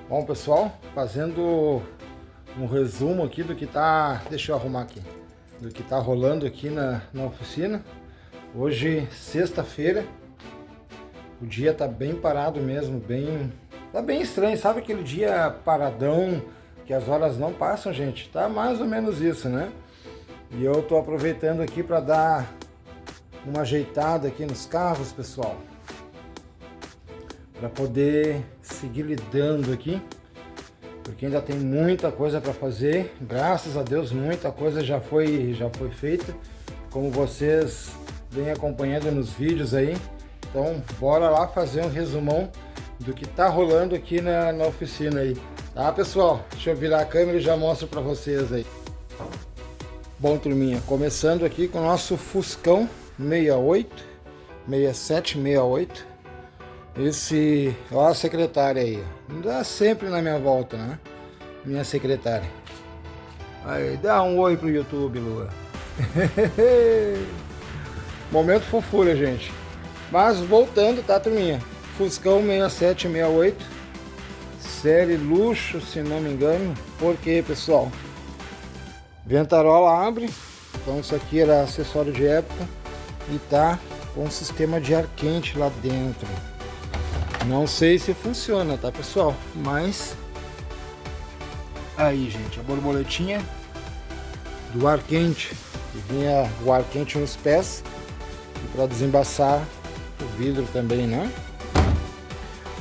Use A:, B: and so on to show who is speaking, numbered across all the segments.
A: Bom, pessoal, fazendo um resumo aqui do que tá, deixa eu arrumar aqui, do que tá rolando aqui na oficina. Hoje, sexta-feira, o dia tá bem parado mesmo, tá bem estranho, sabe aquele dia paradão, que as horas não passam, gente? Tá mais ou menos isso, né? E eu tô aproveitando aqui para dar uma ajeitada aqui nos carros, pessoal, para poder seguir lidando aqui, porque ainda tem muita coisa para fazer. Graças a Deus, muita coisa já foi feita, como vocês vêm acompanhando nos vídeos aí. Então, bora lá fazer um resumão do que tá rolando aqui na oficina aí, tá, pessoal? Deixa eu virar a câmera e já mostro para vocês aí. Bom, turminha, começando aqui com o nosso Fuscão 6768. Esse, ó, a secretária aí, dá sempre na minha volta, né? Minha secretária. Aí, dá um oi pro YouTube, Lua. Momento fofura, gente. Mas voltando, tá, turminha? Fuscão 6768, série luxo, se não me engano. Por quê, pessoal? Ventarola abre, então isso aqui era acessório de época e tá com um sistema de ar quente lá dentro. Não sei se funciona, tá, pessoal? Mas aí, gente, a borboletinha do ar quente, que vinha o ar quente nos pés e para desembaçar o vidro também, né?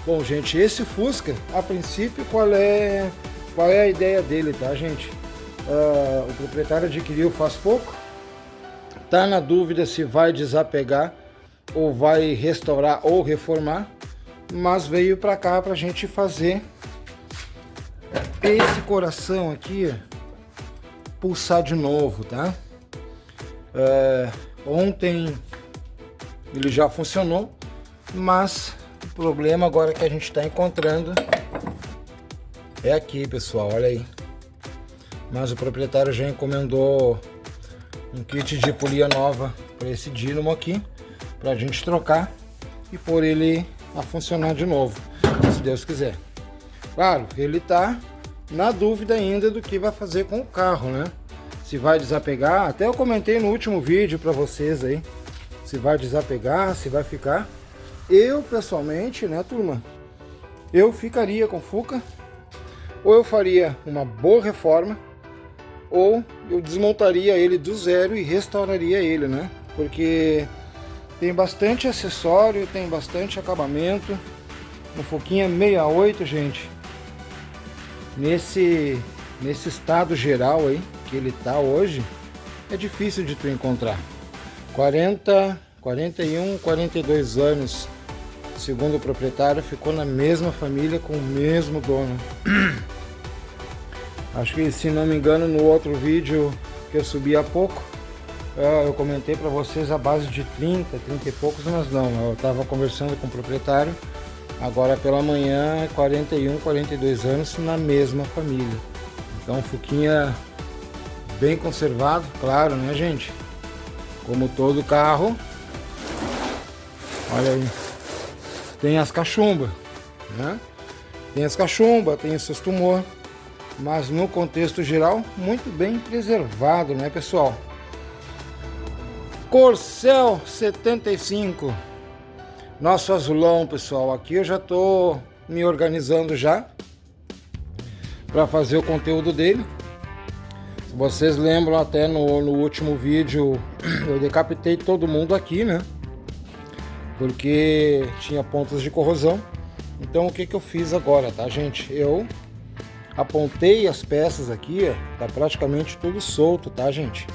A: Bom, gente, esse Fusca, a princípio, qual é a ideia dele, tá, gente? O proprietário adquiriu faz pouco, tá na dúvida se vai desapegar ou vai restaurar ou reformar, mas veio para cá pra gente fazer esse coração aqui pulsar de novo, tá? Ontem ele já funcionou, mas o problema agora que a gente está encontrando é aqui, pessoal, olha aí. Mas o proprietário já encomendou um kit de polia nova para esse dínamo aqui, para a gente trocar e pôr ele a funcionar de novo, se Deus quiser. Claro, ele tá na dúvida ainda do que vai fazer com o carro, né? Se vai desapegar, até eu comentei no último vídeo para vocês aí, se vai desapegar, se vai ficar. Eu pessoalmente, né, turma, eu ficaria com o Fuca, ou eu faria uma boa reforma, ou eu desmontaria ele do zero e restauraria ele, né? Porque tem bastante acessório, tem bastante acabamento. No Fuquinha 68, gente, nesse estado geral aí que ele tá hoje, é difícil de tu encontrar. 40, 41, 42 anos, segundo o proprietário, ficou na mesma família com o mesmo dono. Acho que, se não me engano, no outro vídeo que eu subi há pouco, eu comentei para vocês a base de 30 e poucos, mas não, eu estava conversando com o proprietário, agora pela manhã, 41, 42 anos na mesma família. Então, Fuquinha bem conservado, claro, né, gente? Como todo carro, olha aí, tem as cachumbas, né? Tem as cachumbas, tem os seus tumores, mas no contexto geral, muito bem preservado, né, pessoal? Corcel 75, nosso azulão, pessoal. Aqui eu já tô me organizando já para fazer o conteúdo dele. Se vocês lembram, até no último vídeo eu decapitei todo mundo aqui, né? Porque tinha pontos de corrosão. Então o que eu fiz agora, tá, gente? Eu apontei as peças aqui, ó, tá praticamente tudo solto, tá, gente?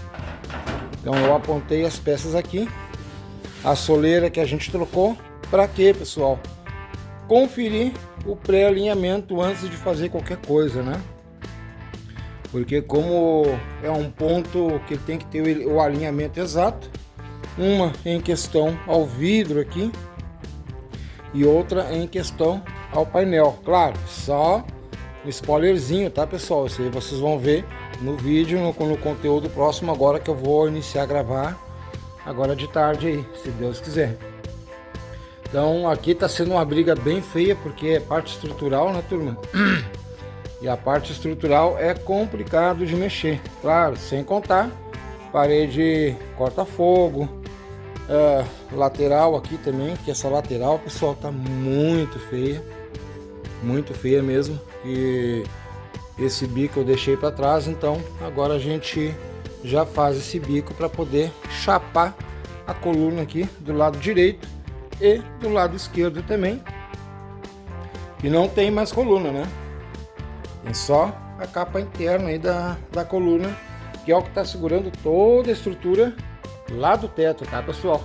A: Então eu apontei as peças aqui, a soleira que a gente trocou, para quê, pessoal? Conferir o pré-alinhamento antes de fazer qualquer coisa, né? Porque como é um ponto que tem que ter o alinhamento exato, uma em questão ao vidro aqui e outra em questão ao painel. Claro, só um spoilerzinho, tá, pessoal? Isso aí vocês vão ver no vídeo, no conteúdo próximo, agora que eu vou iniciar a gravar agora de tarde aí, se Deus quiser. Então aqui tá sendo uma briga bem feia, porque é parte estrutural, né, turma? E a parte estrutural é complicado de mexer, claro, sem contar parede corta-fogo, lateral aqui também, que essa lateral, pessoal, tá muito feia mesmo. E esse bico eu deixei para trás, então agora a gente já faz esse bico para poder chapar a coluna aqui do lado direito e do lado esquerdo também, que não tem mais coluna, né? Tem só a capa interna aí da coluna, que é o que está segurando toda a estrutura lá do teto, tá, pessoal?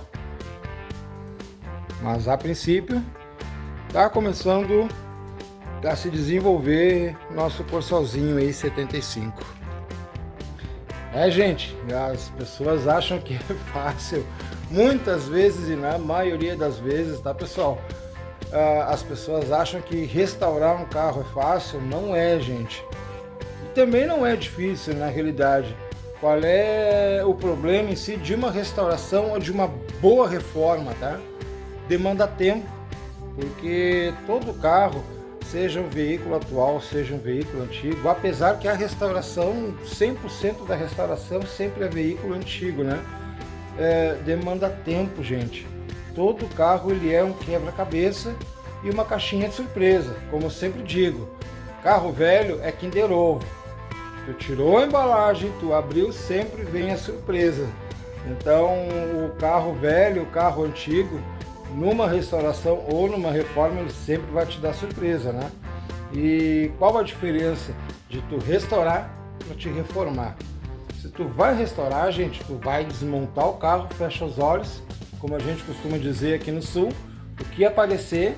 A: Mas a princípio tá começando a se desenvolver nosso Corsalzinho aí 75. Gente, as pessoas acham que é fácil, muitas vezes e na maioria das vezes, tá, pessoal? As pessoas acham que restaurar um carro é fácil. Não é, gente. E também não é difícil na realidade. Qual é o problema em si de uma restauração ou de uma boa reforma, tá? Demanda tempo, porque todo carro, seja um veículo atual, seja um veículo antigo, apesar que a restauração, 100% da restauração sempre é veículo antigo, né? Demanda tempo, gente. Todo carro ele é um quebra-cabeça e uma caixinha de surpresa, como eu sempre digo. Carro velho é Kinder Ovo. Tu tirou a embalagem, tu abriu, sempre vem a surpresa. Então o carro velho, o carro antigo, numa restauração ou numa reforma, ele sempre vai te dar surpresa, né? E qual a diferença de tu restaurar para te reformar? Se tu vai restaurar, gente, tu vai desmontar o carro, fecha os olhos, como a gente costuma dizer aqui no sul, o que aparecer,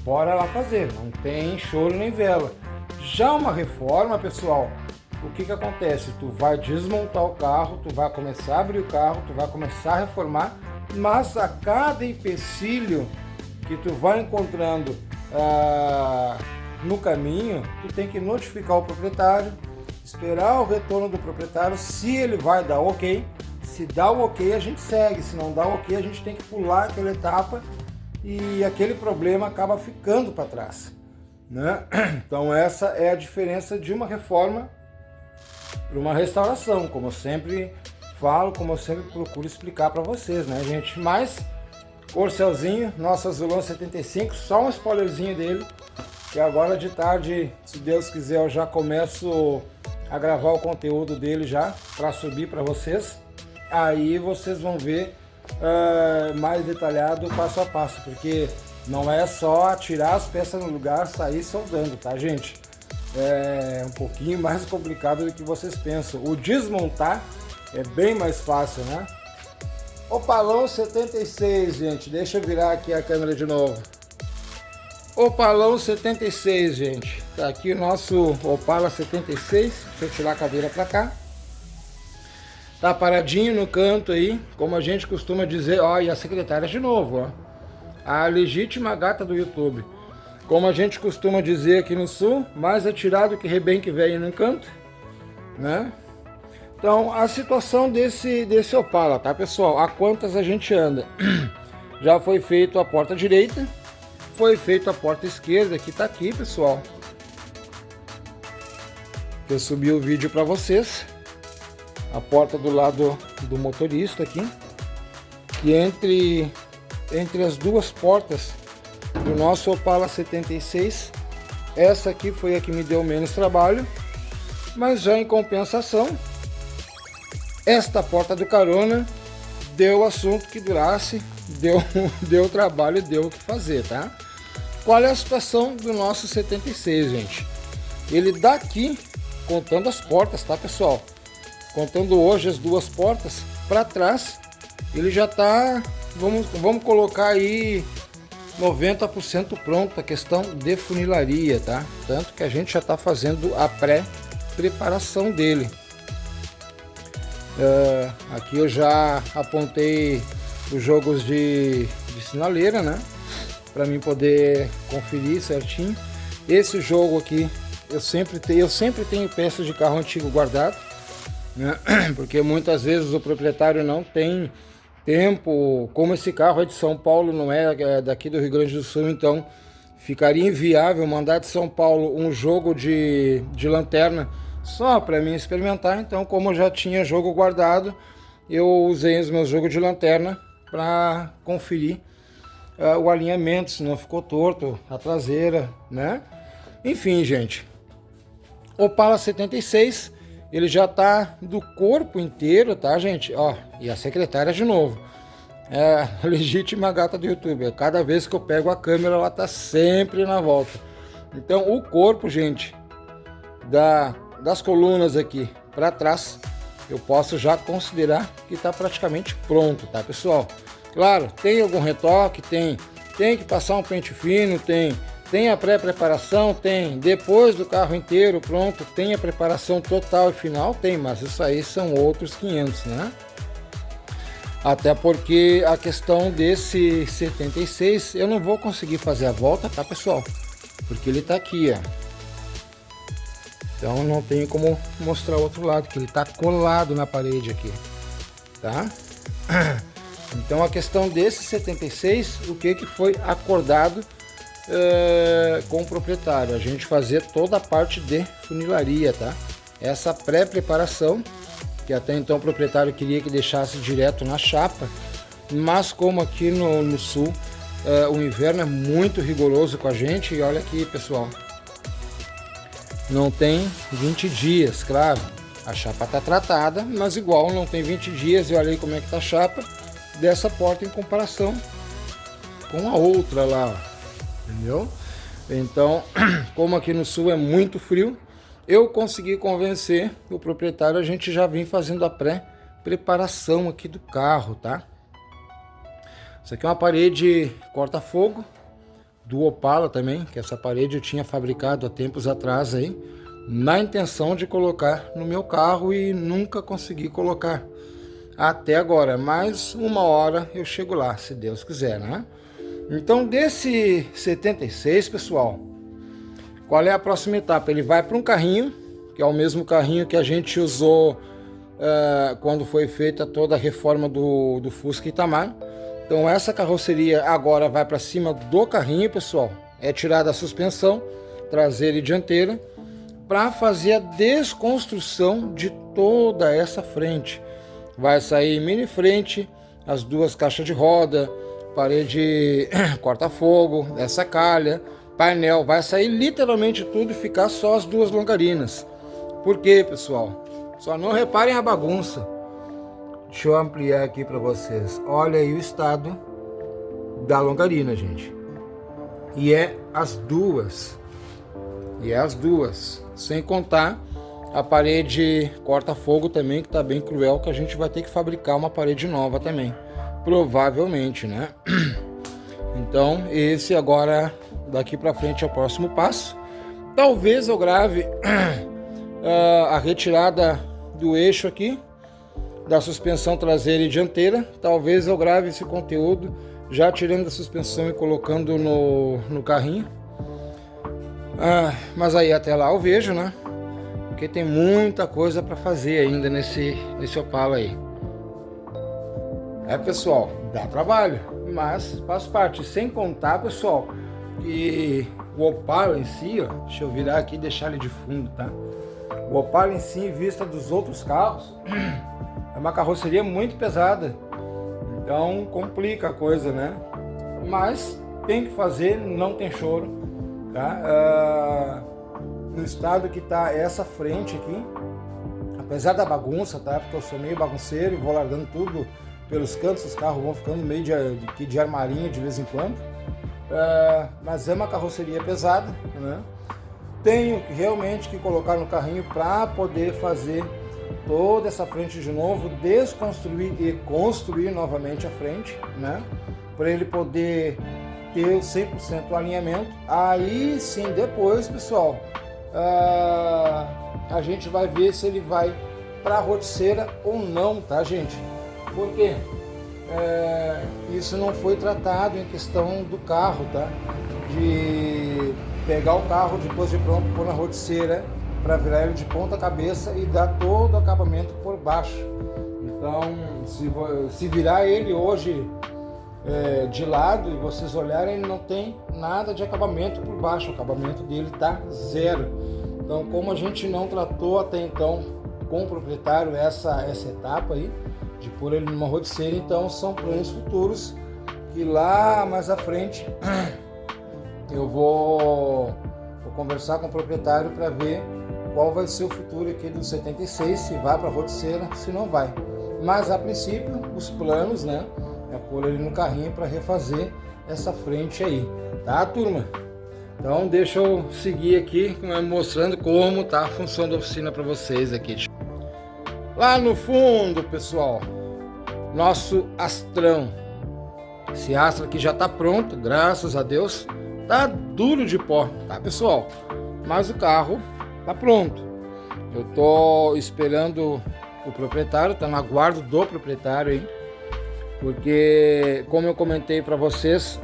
A: bora lá fazer, não tem choro nem vela. Já uma reforma, pessoal, o que acontece? Tu vai desmontar o carro, tu vai começar a abrir o carro, tu vai começar a reformar, mas a cada empecilho que tu vai encontrando no caminho, tu tem que notificar o proprietário, esperar o retorno do proprietário, se ele vai dar ok. Se dá o ok, a gente segue. Se não dá o ok, a gente tem que pular aquela etapa e aquele problema acaba ficando para trás, né? Então essa é a diferença de uma reforma para uma restauração, como eu sempre falo, como eu sempre procuro explicar para vocês, né, gente? Mas Corsalzinho, nosso Azulão 75, só um spoilerzinho dele, que agora de tarde, se Deus quiser, eu já começo a gravar o conteúdo dele já para subir para vocês. Aí vocês vão ver mais detalhado passo a passo, porque não é só tirar as peças no lugar, sair soldando, tá, gente? É um pouquinho mais complicado do que vocês pensam. O desmontar é bem mais fácil, né? Opalão 76, gente, deixa eu virar aqui a câmera de novo. Opalão 76, gente, tá aqui o nosso Opala 76. Deixa eu tirar a cadeira pra cá. Tá paradinho no canto aí, como a gente costuma dizer. Ó, e a secretária de novo, ó, a legítima gata do YouTube. Como a gente costuma dizer aqui no sul, mais atirado que rebenque velho no canto, né? Então a situação desse Opala, tá, pessoal? A quantas a gente anda? Já foi feito a porta direita, foi feito a porta esquerda, que tá aqui, pessoal. Eu subi o vídeo para vocês. A porta do lado do motorista aqui, que entre as duas portas do nosso Opala 76, essa aqui foi a que me deu menos trabalho, mas já em compensação, esta porta do carona deu assunto que durasse, deu trabalho e deu o que fazer, tá? Qual é a situação do nosso 76, gente? Ele daqui, contando as portas, tá, pessoal? Contando hoje as duas portas, para trás, ele já tá, vamos colocar aí 90% pronto a questão de funilaria, tá? Tanto que a gente já tá fazendo a pré-preparação dele. Aqui eu já apontei os jogos de sinaleira, né? Para mim poder conferir certinho. Esse jogo aqui, eu sempre tenho peças de carro antigo guardado, né? Porque muitas vezes o proprietário não tem tempo, como esse carro é de São Paulo, não é daqui do Rio Grande do Sul, então ficaria inviável mandar de São Paulo um jogo de lanterna só para mim experimentar. Então, como eu já tinha jogo guardado, eu usei os meus jogos de lanterna para conferir o alinhamento, se não ficou torto a traseira, né? Enfim, gente, Opala 76, ele já tá do corpo inteiro, tá, gente? Ó, e a secretária de novo, é a legítima gata do YouTube. Cada vez que eu pego a câmera, ela tá sempre na volta. Então, o corpo, gente, das colunas aqui para trás, eu posso já considerar que tá praticamente pronto, tá, pessoal? Claro, tem algum retoque, tem que passar um pente fino, tem a pré-preparação, tem depois do carro inteiro pronto, tem a preparação total e final, tem, mas isso aí são outros 500, né? Até porque a questão desse 76, eu não vou conseguir fazer a volta, tá, pessoal? Porque ele tá aqui, ó. Então não tenho como mostrar o outro lado, que ele tá colado na parede aqui, tá? Então a questão desse 76, o que foi acordado com o proprietário? A gente fazer toda a parte de funilaria, tá? Essa pré-preparação, que até então o proprietário queria que deixasse direto na chapa, mas como aqui no sul o inverno é muito rigoroso com a gente, e olha aqui, pessoal, não tem 20 dias, claro, a chapa tá tratada, mas igual não tem 20 dias, e olha aí como é que tá a chapa dessa porta em comparação com a outra lá, entendeu? Então, como aqui no sul é muito frio, eu consegui convencer o proprietário, a gente já vem fazendo a pré-preparação aqui do carro, tá? Isso aqui é uma parede corta-fogo do Opala também, que essa parede eu tinha fabricado há tempos atrás aí, na intenção de colocar no meu carro e nunca consegui colocar até agora, mas uma hora eu chego lá, se Deus quiser, né? Então, desse 76, pessoal, qual é a próxima etapa? Ele vai para um carrinho, que é o mesmo carrinho que a gente usou quando foi feita toda a reforma do Fusca Itamar. Então, essa carroceria agora vai para cima do carrinho, pessoal. É tirada a suspensão traseira e dianteira para fazer a desconstrução de toda essa frente. Vai sair mini frente, as duas caixas de roda, parede corta-fogo, essa calha, painel, vai sair literalmente tudo e ficar só as duas longarinas. Por quê, pessoal? Só não reparem a bagunça. Deixa eu ampliar aqui para vocês. Olha aí o estado da longarina, gente. E é as duas. Sem contar a parede corta-fogo também, que tá bem cruel, que a gente vai ter que fabricar uma parede nova também, provavelmente, né? Então esse agora, daqui para frente, é o próximo passo. Talvez eu grave a retirada do eixo aqui, da suspensão traseira e dianteira. Talvez eu grave esse conteúdo já tirando a suspensão e colocando no carrinho. Mas aí até lá eu vejo, né? Porque tem muita coisa para fazer ainda nesse Opala aí. Pessoal, dá trabalho, mas faz parte. Sem contar, pessoal, que o Opala em si, ó, deixa eu virar aqui e deixar ele de fundo, tá? O Opala em si, em vista dos outros carros, é uma carroceria muito pesada. Então complica a coisa, né? Mas tem que fazer, não tem choro, tá? No estado que tá essa frente aqui, apesar da bagunça, tá? Porque eu sou meio bagunceiro e vou largando tudo pelos cantos, os carros vão ficando meio de armarinho de vez em quando. Mas é uma carroceria pesada, né? Tenho realmente que colocar no carrinho para poder fazer toda essa frente de novo, desconstruir e construir novamente a frente, né? Para ele poder ter 100% alinhamento. Aí sim, depois, pessoal, a gente vai ver se ele vai para a roticeira ou não, tá, gente? Porque isso não foi tratado em questão do carro, tá? De pegar o carro depois de pronto, pôr na roticeira para virar ele de ponta cabeça e dar todo o acabamento por baixo. Então, se virar ele hoje de lado e vocês olharem, ele não tem nada de acabamento por baixo, o acabamento dele tá zero. Então, como a gente não tratou até então com o proprietário essa etapa aí, de pôr ele numa roticeira, então são planos futuros que lá mais à frente eu vou conversar com o proprietário para ver qual vai ser o futuro aqui do 76, se vai para a roticeira, se não vai. Mas a princípio, os planos, né, é pôr ele no carrinho para refazer essa frente aí, tá, turma? Então deixa eu seguir aqui mostrando como tá a função da oficina para vocês aqui. Lá no fundo, pessoal, nosso Astrão. Esse Astra aqui já tá pronto, graças a Deus. Tá duro de pó, tá, pessoal? Mas o carro tá pronto. Eu tô esperando o proprietário, tá no aguardo do proprietário aí. Porque, como eu comentei para vocês,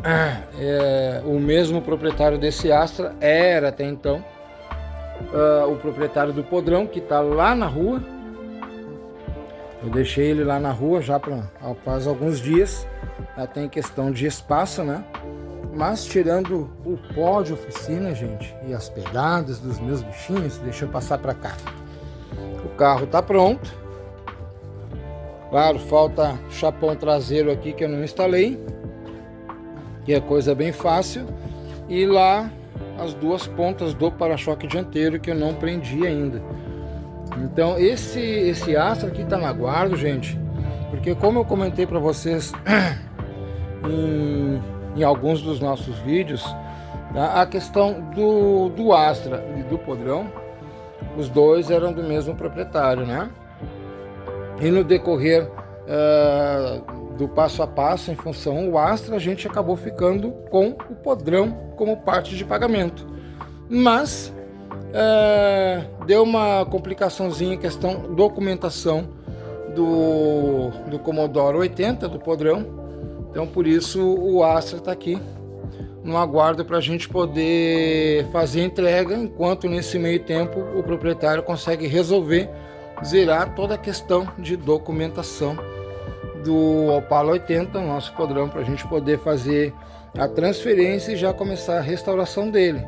A: o mesmo proprietário desse Astra era até então o proprietário do Podrão, que tá lá na rua. Eu deixei ele lá na rua já faz alguns dias. Já tem questão de espaço, né? Mas tirando o pó de oficina, gente, e as pegadas dos meus bichinhos, deixa eu passar para cá. O carro tá pronto. Claro, falta chapão traseiro aqui que eu não instalei, que é coisa bem fácil. E lá as duas pontas do para-choque dianteiro que eu não prendi ainda. Então esse Astra aqui tá na guarda, gente, porque como eu comentei para vocês em alguns dos nossos vídeos, tá? A questão do Astra e do Podrão, os dois eram do mesmo proprietário, né? E no decorrer do passo a passo, em função do Astra, a gente acabou ficando com o Podrão como parte de pagamento. Mas deu uma complicaçãozinha em questão documentação do Commodore 80, do Podrão. Então por isso o Astra está aqui no aguardo para a gente poder fazer a entrega, enquanto nesse meio tempo o proprietário consegue resolver, zerar toda a questão de documentação do Opala 80, nosso Podrão, para a gente poder fazer a transferência e já começar a restauração dele.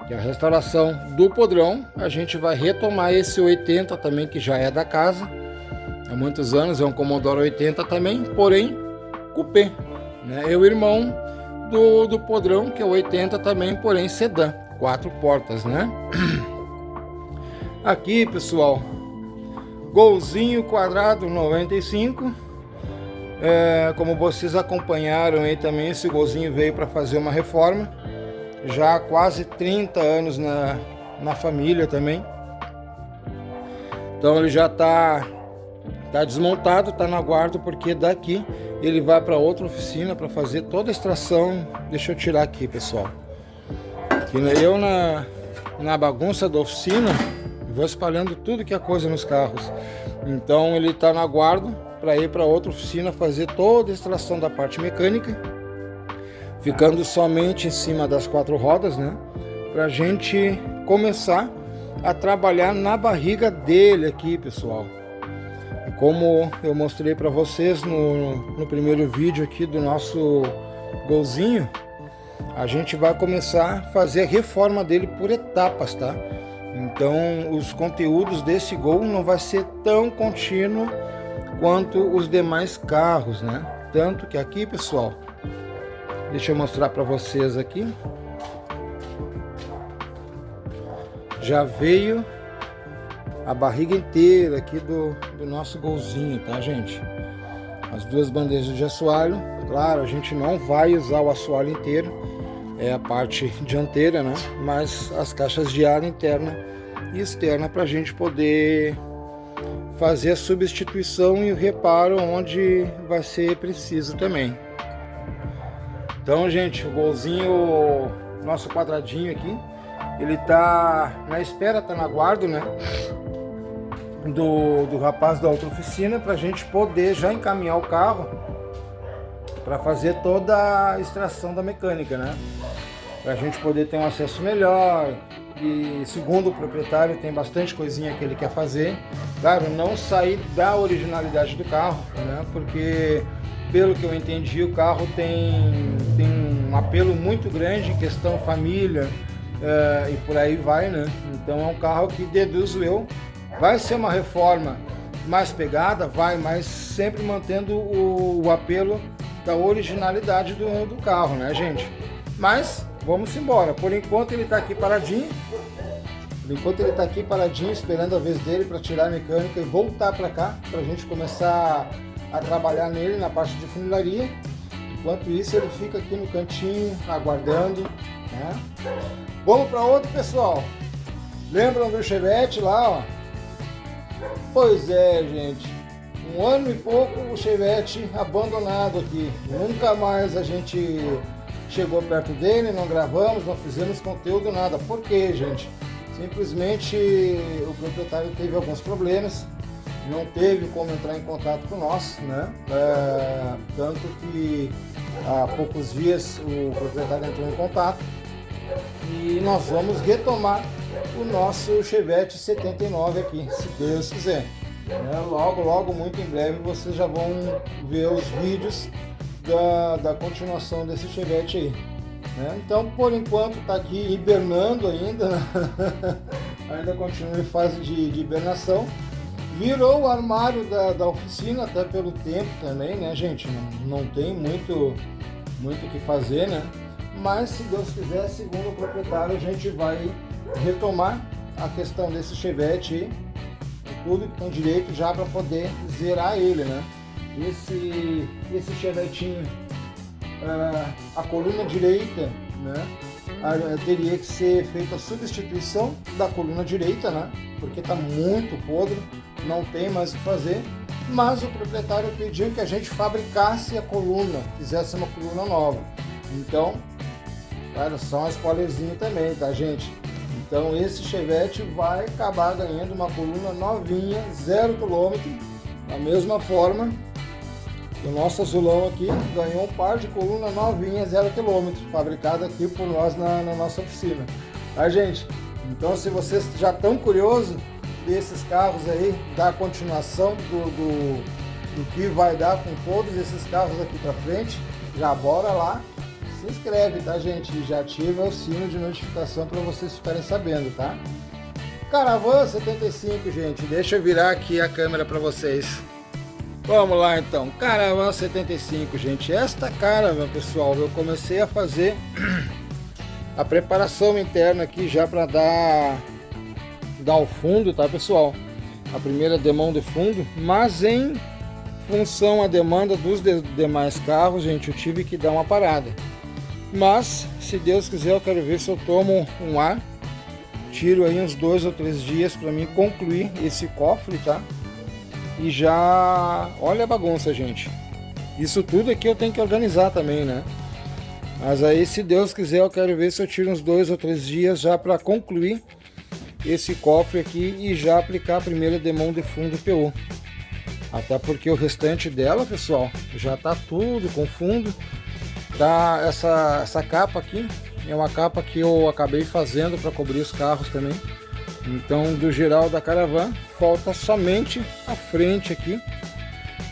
A: E a restauração do Podrão, a gente vai retomar esse 80 também, que já é da casa há muitos anos, é um Commodore 80 também, porém coupé, né? É o irmão do Podrão, que é o 80 também, porém sedã, 4 portas, né? Aqui, pessoal, golzinho quadrado 95. Como vocês acompanharam aí também, esse golzinho veio para fazer uma reforma, já há quase 30 anos na família também. Então ele já tá desmontado, tá no aguardo, porque daqui ele vai para outra oficina para fazer toda a extração. Deixa eu tirar aqui, pessoal, que eu na bagunça da oficina vou espalhando tudo que é coisa nos carros. Então ele tá no aguardo para ir para outra oficina fazer toda a extração da parte mecânica, ficando somente em cima das 4 rodas, né? Pra gente começar a trabalhar na barriga dele aqui, pessoal. Como eu mostrei para vocês no primeiro vídeo aqui do nosso golzinho, a gente vai começar a fazer a reforma dele por etapas, tá? Então os conteúdos desse Gol não vai ser tão contínuo quanto os demais carros, né? Tanto que aqui, pessoal, deixa eu mostrar para vocês aqui, já veio a barriga inteira aqui do nosso golzinho, tá, gente? As duas bandejas de assoalho. Claro, a gente não vai usar o assoalho inteiro, é a parte dianteira, né? Mas as caixas de ar interna e externa para a gente poder fazer a substituição e o reparo onde vai ser preciso também. Então, gente, o golzinho, nosso quadradinho aqui, ele tá na espera, tá na guarda, né? Do rapaz da outra oficina, para a gente poder já encaminhar o carro para fazer toda a extração da mecânica, né? para a gente poder ter um acesso melhor. E segundo o proprietário, tem bastante coisinha que ele quer fazer. Claro, não sair da originalidade do carro, né? Porque pelo que eu entendi, o carro tem um apelo muito grande em questão família, e por aí vai, né? Então é um carro que, deduzo eu, vai ser uma reforma mais pegada, mas sempre mantendo o apelo da originalidade do carro, né, gente? Mas vamos embora. Por enquanto ele está aqui paradinho. Esperando a vez dele para tirar a mecânica e voltar para cá, para a gente começar a trabalhar nele na parte de funilaria. Enquanto isso, ele fica aqui no cantinho, aguardando, né? Vamos para outro, pessoal. Lembram do Chevette lá, ó? Pois é, gente. 1 ano e pouco o Chevette abandonado aqui. Nunca mais a gente chegou perto dele, não gravamos, não fizemos conteúdo, nada. Por quê, gente? Simplesmente o proprietário teve alguns problemas, não teve como entrar em contato com nós, né? Tanto que há poucos dias o proprietário entrou em contato e nós vamos retomar o nosso Chevette 79 aqui, se Deus quiser. Logo, muito em breve, vocês já vão ver os vídeos da continuação desse Chevette aí. Então, por enquanto, está aqui hibernando ainda, né? Ainda continua em fase de hibernação. Virou o armário da oficina, até pelo tempo também, né, gente? Não tem muito o que fazer, né? Mas, se Deus quiser, segundo o proprietário, a gente vai retomar a questão desse Chevette aí, tudo que tem direito já para poder zerar ele, né? Esse Chevetinho, a coluna direita, né, teria que ser feita a substituição da coluna direita, né, porque está muito podre, não tem mais o que fazer, mas o proprietário pediu que a gente fabricasse a coluna, fizesse uma coluna nova. Então, cara, só um spoilerzinho também, tá, gente? Então esse Chevette vai acabar ganhando uma coluna novinha, 0 km, da mesma forma. O nosso azulão aqui ganhou um par de coluna novinha, 0 km, fabricada aqui por nós na nossa oficina, tá, gente? Então, se vocês já estão curiosos desses carros aí, da continuação do que vai dar com todos esses carros aqui pra frente, já bora lá, se inscreve, tá, gente? E já ativa o sino de notificação para vocês ficarem sabendo, tá? Caravan 75, gente, deixa eu virar aqui a câmera para vocês. Vamos lá então, Caravan 75, gente. Esta Caravan, pessoal, eu comecei a fazer a preparação interna aqui já para dar o fundo, tá, pessoal? A primeira demão de fundo, mas em função à demanda dos demais carros, gente, eu tive que dar uma parada. Mas, se Deus quiser, eu quero ver se eu tomo um ar, tiro aí uns 2 ou 3 dias para mim concluir esse cofre, tá? E já, olha a bagunça, gente. Isso tudo aqui eu tenho que organizar também, né? Mas aí, se Deus quiser, eu quero ver se eu tiro uns 2 ou 3 dias já para concluir esse cofre aqui e já aplicar a primeira demão de fundo PU. Até porque o restante dela, pessoal, já tá tudo com fundo. Tá, essa capa aqui é uma capa que eu acabei fazendo para cobrir os carros também. Então, do geral da Caravan, falta somente a frente aqui.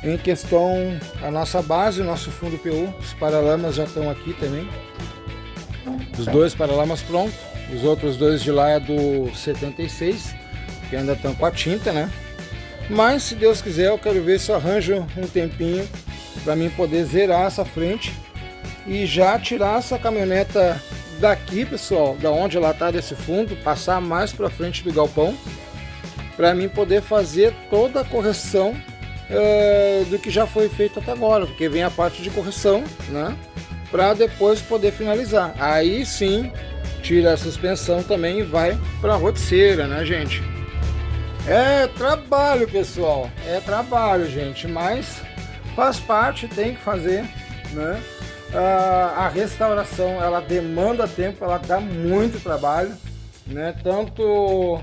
A: Em questão, a nossa base, o nosso fundo PU, os paralamas já estão aqui também. Os 2 paralamas prontos. Os outros 2 de lá é do 76, que ainda estão com a tinta, né? Mas, se Deus quiser, eu quero ver se eu arranjo um tempinho para mim poder zerar essa frente e já tirar essa caminhoneta daqui, pessoal, da onde ela tá desse fundo, passar mais para frente do galpão, para mim poder fazer toda a correção do que já foi feito até agora, porque vem a parte de correção, né, para depois poder finalizar. Aí sim, tira a suspensão também e vai para a roticeira, né, gente? É trabalho, pessoal, é trabalho, gente, mas faz parte, tem que fazer, né? A restauração, ela demanda tempo, ela dá muito trabalho, né? Tanto,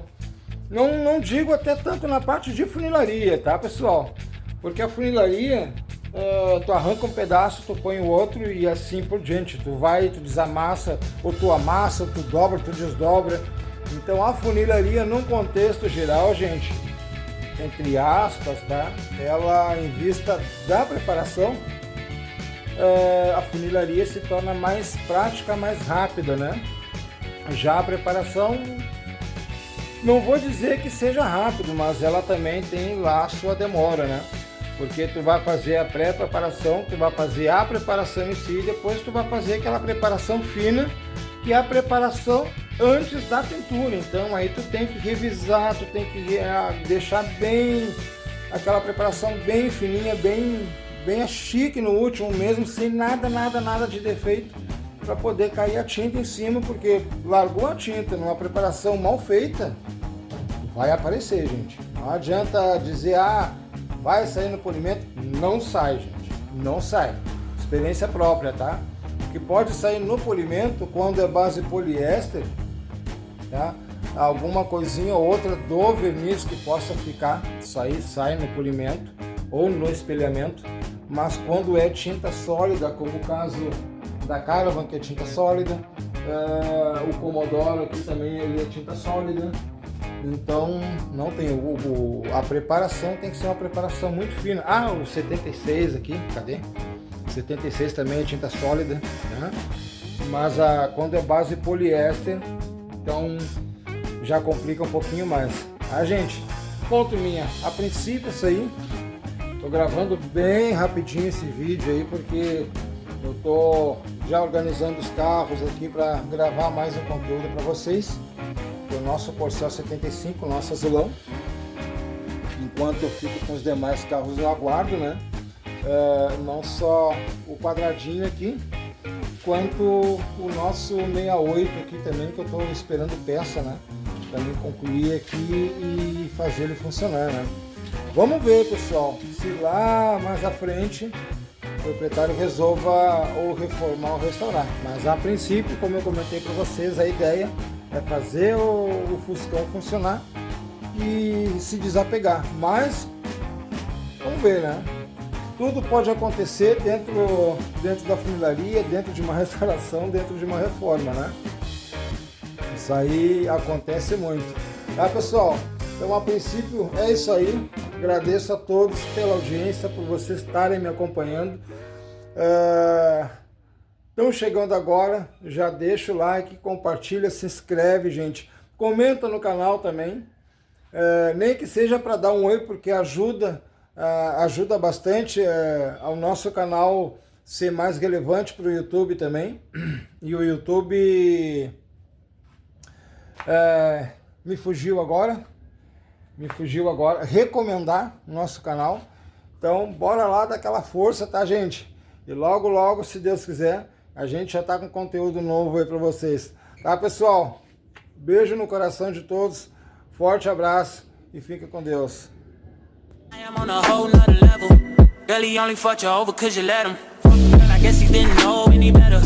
A: não digo até tanto na parte de funilaria, tá, pessoal? Porque a funilaria, tu arranca um pedaço, tu põe o outro e assim por diante. Tu vai, tu desamassa, ou tu amassa, ou tu dobra, tu desdobra. Então a funilaria, num contexto geral, gente, entre aspas, tá? Ela, em vista da preparação, a funilaria se torna mais prática, mais rápida, né? Já a preparação, não vou dizer que seja rápido, mas ela também tem lá a sua demora, né? Porque tu vai fazer a pré-preparação, tu vai fazer a preparação em si, depois tu vai fazer aquela preparação fina, que é a preparação antes da tintura. Então aí tu tem que revisar, tu tem que deixar bem aquela preparação bem fininha, bem chique no último mesmo, sem nada de defeito, para poder cair a tinta em cima, porque largou a tinta numa preparação mal feita, vai aparecer, gente. Não adianta dizer, vai sair no polimento. Não sai, gente, não sai. Experiência própria, tá? O que pode sair no polimento, quando é base poliéster, tá? Alguma coisinha ou outra do verniz que possa ficar, isso aí sai no polimento ou no espelhamento. Mas quando é tinta sólida, como o caso da Caravan, que é tinta sólida, o Commodore aqui também ele é tinta sólida, então não tem a preparação tem que ser uma preparação muito fina. O 76 aqui, cadê? 76 também é tinta sólida, né? Mas quando é base poliéster, então já complica um pouquinho mais. Gente, ponto minha, a princípio isso aí. Tô gravando bem rapidinho esse vídeo aí, porque eu tô já organizando os carros aqui para gravar mais um conteúdo para vocês. O nosso Corcel 75, nosso azulão. Enquanto eu fico com os demais carros, eu aguardo, né? Não só o quadradinho aqui, quanto o nosso 68 aqui também, que eu tô esperando peça, né? Para me concluir aqui e fazer ele funcionar, né? Vamos ver, pessoal, se lá mais à frente o proprietário resolva ou reformar ou restaurar. Mas a princípio, como eu comentei para vocês, a ideia é fazer o Fuscão funcionar e se desapegar. Mas vamos ver, né? Tudo pode acontecer dentro da funilaria, dentro de uma restauração, dentro de uma reforma, né? Isso aí acontece muito. Tá, pessoal? Então, a princípio, é isso aí. Agradeço a todos pela audiência, por vocês estarem me acompanhando. Estão chegando agora, já deixa o like, compartilha, se inscreve, gente. Comenta no canal também. Nem que seja para dar um oi, porque ajuda bastante ao nosso canal ser mais relevante para o YouTube também. E o YouTube me fugiu agora, recomendar o nosso canal. Então bora lá dar aquela força, tá, gente? E logo, se Deus quiser, a gente já tá com conteúdo novo aí para vocês. Tá, pessoal? Beijo no coração de todos, forte abraço e fica com Deus.
B: I am on a whole nother level. Girl, he only fucked you over 'cause you let him. I guess he didn't know any better.